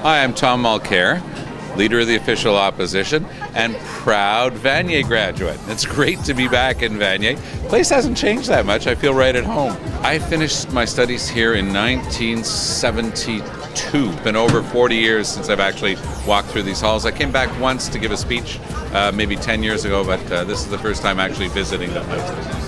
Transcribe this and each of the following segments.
Hi, I'm Tom Mulcair, leader of the official opposition and proud Vanier graduate. It's great to be back in Vanier. The place hasn't changed that much. I feel right at home. I finished my studies here in 1972. Been over 40 years since I've actually walked through these halls. I came back once to give a speech maybe 10 years ago, but this is the first time actually visiting the place.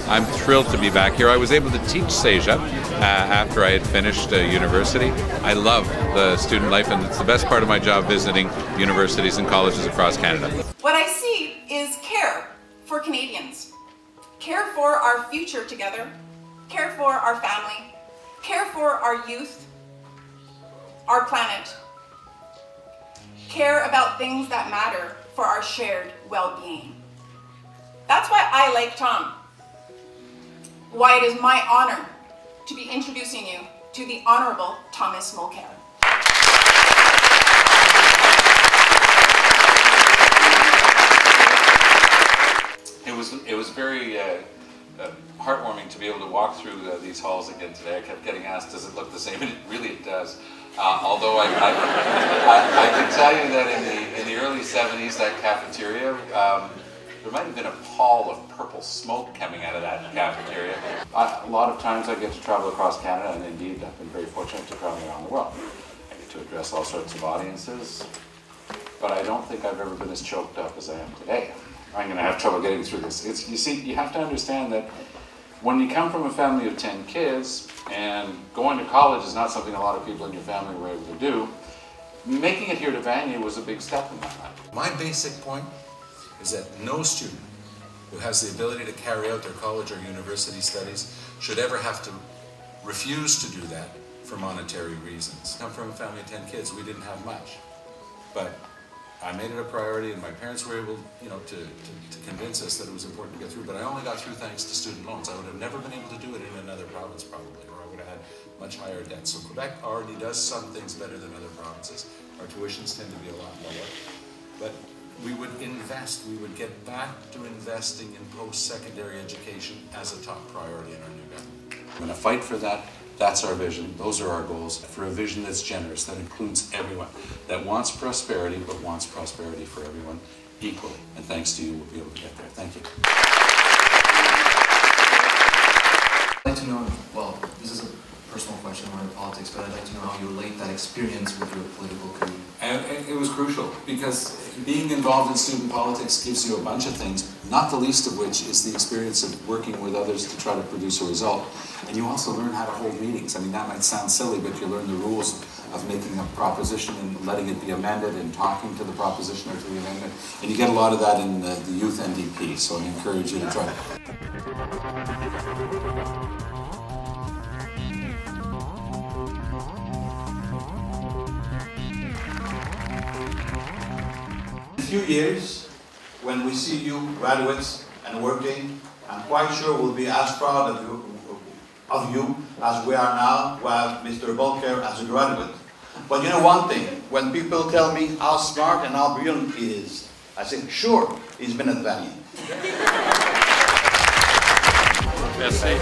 I'm thrilled to be back here. I was able to teach CEGEP after I had finished university. I love the student life, and it's the best part of my job visiting universities and colleges across Canada. What I see is care for Canadians. Care for our future together. Care for our family. Care for our youth. Our planet. Care about things that matter for our shared well-being. That's why I like Tom. Why it is my honor to be introducing you to the Honorable Thomas Mulcair. It was very heartwarming to be able to walk through these halls again today. I kept getting asked, does it look the same? And it does. Although I can tell you that in the early 70s, that cafeteria, there might have been a pall of purple smoke coming out of that cafeteria. A lot of times I get to travel across Canada, and indeed I've been very fortunate to travel around the world. I get to address all sorts of audiences, but I don't think I've ever been as choked up as I am today. I'm going to have trouble getting through this. You see, you have to understand that when you come from a family of 10 kids, and going to college is not something a lot of people in your family were able to do, making it here to Vanier was a big step in my life. My basic point is that no student who has the ability to carry out their college or university studies should ever have to refuse to do that for monetary reasons. I come from a family of 10 kids. We didn't have much, but I made it a priority, and my parents were able, to convince us that it was important to get through. But I only got through thanks to student loans. I would have never been able to do it in another province, probably, or I would have had much higher debt. So Quebec already does some things better than other provinces. Our tuitions tend to be a lot lower, but we would invest. We would get back to investing in post-secondary education as a top priority in our new government. I'm going to fight for that. That's our vision. Those are our goals. For a vision that's generous, that includes everyone, that wants prosperity, but wants prosperity for everyone equally. And thanks to you, we'll be able to get there. Thank you. I'd like to know, well, this is a personal question around politics, but I'd like to know how you relate that experience with your political career. And it was crucial, because being involved in student politics gives you a bunch of things, not the least of which is the experience of working with others to try to produce a result. And you also learn how to hold meetings. I mean, that might sound silly, but you learn the rules of making a proposition and letting it be amended and talking to the proposition or to the amendment. And you get a lot of that in the youth NDP, so I encourage you to try it. In a few years, when we see you graduates and working, I'm quite sure we'll be as proud of you as we are now with Mr. Mulcair as a graduate. But you know one thing, when people tell me how smart and how brilliant he is, I say, sure, he's been at Vanier. Merci.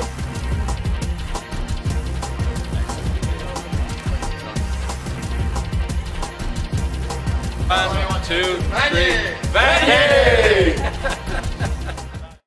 1, 2, 3, Vanier!